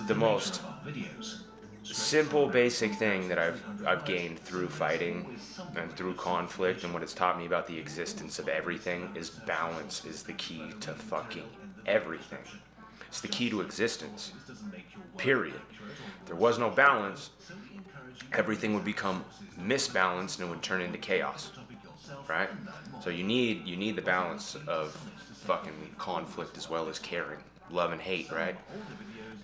the most simple, basic thing that I've gained through fighting and through conflict, and what it's taught me about the existence of everything, is balance is the key to fucking everything. It's the key to existence. Period. If there was no balance, everything would become misbalanced and it would turn into chaos. Right? So you need the balance of fucking conflict as well as caring. Love and hate, right?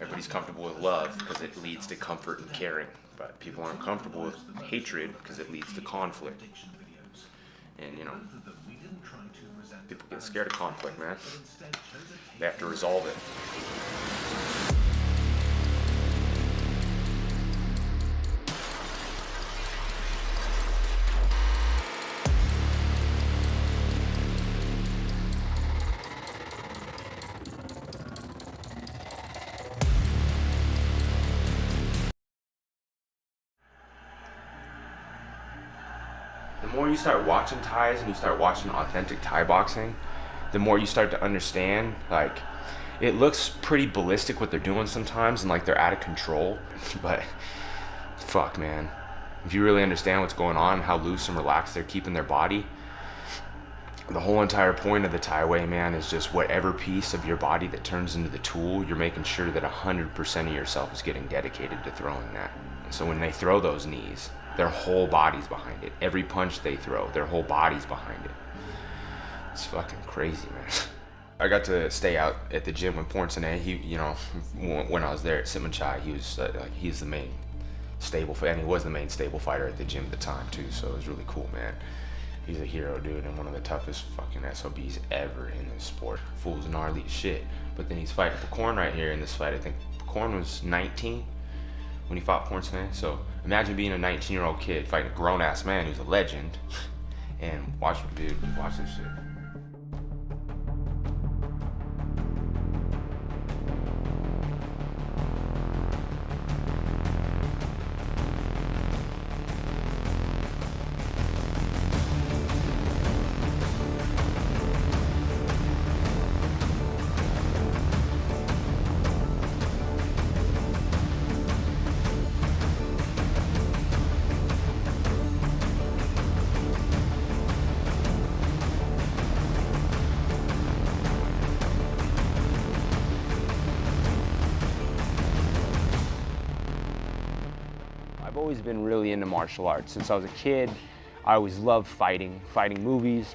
Everybody's comfortable with love because it leads to comfort and caring. But people aren't comfortable with hatred because it leads to conflict. And, you know, people get scared of conflict, man. They have to resolve it. The more you start watching Thais and you start watching authentic Thai boxing, the more you start to understand, like, it looks pretty ballistic what they're doing sometimes and like they're out of control, but fuck, man. If you really understand what's going on and how loose and relaxed they're keeping their body, the whole entire point of the Thai way, man, is just whatever piece of your body that turns into the tool, you're making sure that 100% of yourself is getting dedicated to throwing that. So when they throw those knees, their whole body's behind it. Every punch they throw, their whole body's behind it. It's fucking crazy, man. I got to stay out at the gym with Pornsene. He, you know, when I was there at Simanchai, he was he's the main stable fighter, and he was the main stable fighter at the gym at the time too. So it was really cool, man. He's a hero, dude, and one of the toughest fucking SOBs ever in this sport. Fool's gnarly as shit. But then he's fighting Pacorn right here in this fight. I think Pacorn was 19 when he fought Pornsene. So imagine being a 19-year-old kid fighting a grown-ass man who's a legend. And watch this shit. I've always been really into martial arts. Since I was a kid, I always loved fighting movies,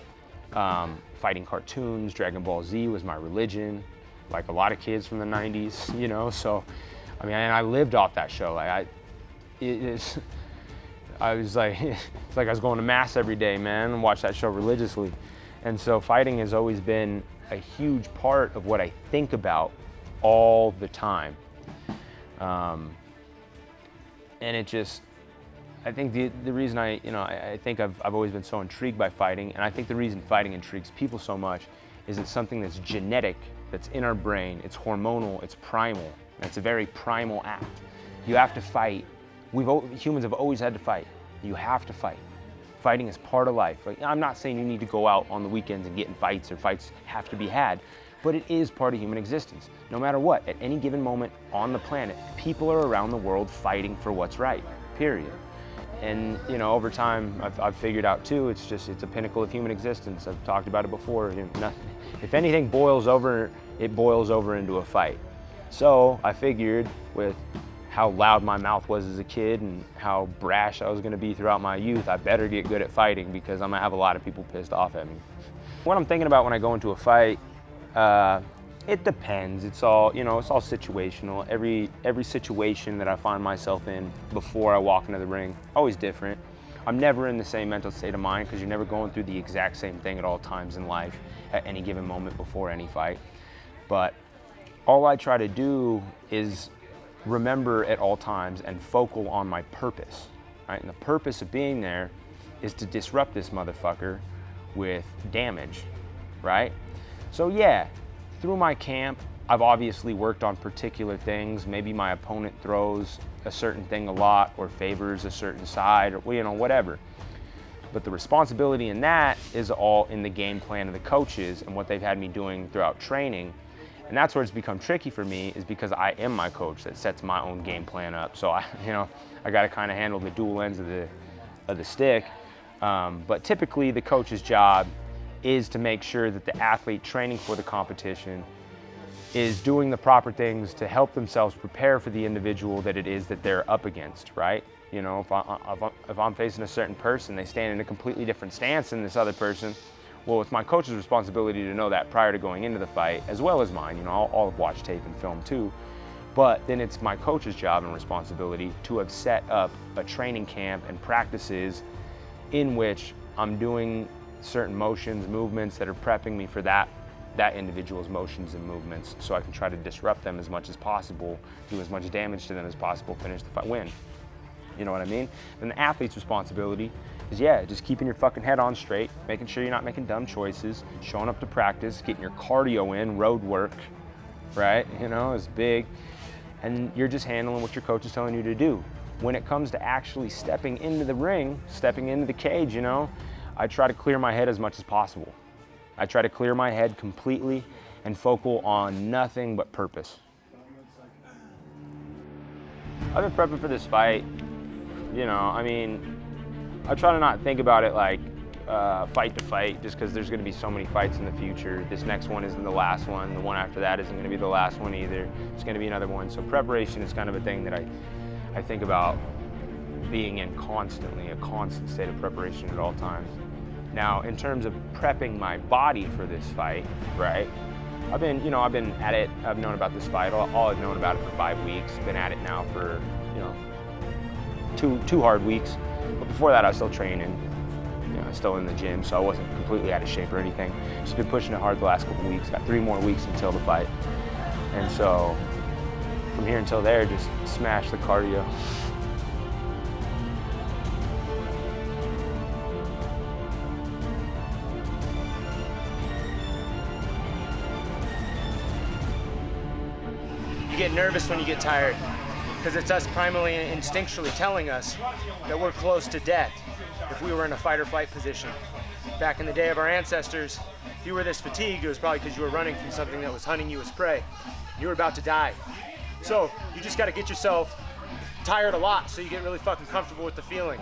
fighting cartoons. Dragon Ball Z was my religion, like a lot of kids from the 90s, you know? So, I mean, and I lived off that show. I was like, it's like I was going to mass every day, man, and watch that show religiously. And so fighting has always been a huge part of what I think about all the time. And it just, I think the reason I think I've always been so intrigued by fighting, and I think the reason fighting intrigues people so much is it's something that's genetic, that's in our brain, it's hormonal, it's primal, and it's a very primal act. You have to fight. Humans have always had to fight. You have to fight. Fighting is part of life. Like, I'm not saying you need to go out on the weekends and get in fights, or fights have to be had, but it is part of human existence. No matter what, at any given moment on the planet, people are around the world fighting for what's right, period. And, you know, over time, I've figured out too, it's a pinnacle of human existence. I've talked about it before. You know, if anything boils over, it boils over into a fight. So I figured, with how loud my mouth was as a kid and how brash I was gonna be throughout my youth, I better get good at fighting, because I'm gonna have a lot of people pissed off at me. What I'm thinking about when I go into a fight, it depends. It's all situational. Every situation that I find myself in before I walk into the ring, always different. I'm never in the same mental state of mind, because you're never going through the exact same thing at all times in life at any given moment before any fight. But all I try to do is remember at all times and focal on my purpose, right? And the purpose of being there is to disrupt this motherfucker with damage, right? So yeah, through my camp, I've obviously worked on particular things. Maybe my opponent throws a certain thing a lot or favors a certain side, or, you know, whatever. But the responsibility in that is all in the game plan of the coaches and what they've had me doing throughout training. And that's where it's become tricky for me, is because I am my coach that sets my own game plan up. So I got to kind of handle the dual ends of the stick. But typically the coach's job is to make sure that the athlete training for the competition is doing the proper things to help themselves prepare for the individual that it is that they're up against, right? You know, if I'm facing a certain person, they stand in a completely different stance than this other person. Well, it's my coach's responsibility to know that prior to going into the fight, as well as mine. You know, I'll watch tape and film too. But then it's my coach's job and responsibility to have set up a training camp and practices in which I'm doing certain motions, movements that are prepping me for that individual's motions and movements, so I can try to disrupt them as much as possible, do as much damage to them as possible, finish the fight, win. You know what I mean? And the athlete's responsibility is, just keeping your fucking head on straight, making sure you're not making dumb choices, showing up to practice, getting your cardio in, road work, right? You know, is big. And you're just handling what your coach is telling you to do. When it comes to actually stepping into the ring, stepping into the cage, you know, I try to clear my head as much as possible. I try to clear my head completely and focal on nothing but purpose. I've been prepping for this fight, you know, I mean, I try to not think about it like fight to fight, just because there's going to be so many fights in the future. This next one isn't the last one. The one after that isn't going to be the last one either. It's going to be another one. So preparation is kind of a thing that I think about being in constantly, a constant state of preparation at all times. Now, in terms of prepping my body for this fight, right? I've been at it. I've known about this fight. All I've known about it for 5 weeks. Been at it now for, two hard weeks. But before that, I was still training. Still in the gym, so I wasn't completely out of shape or anything. Just been pushing it hard the last couple weeks. Got 3 more weeks until the fight. And so, from here until there, just smash the cardio. You get nervous when you get tired, because it's us primarily instinctually telling us that we're close to death if we were in a fight or flight position. Back in the day of our ancestors, if you were this fatigued, it was probably because you were running from something that was hunting you as prey. You were about to die. So you just got to get yourself tired a lot so you get really fucking comfortable with the feeling.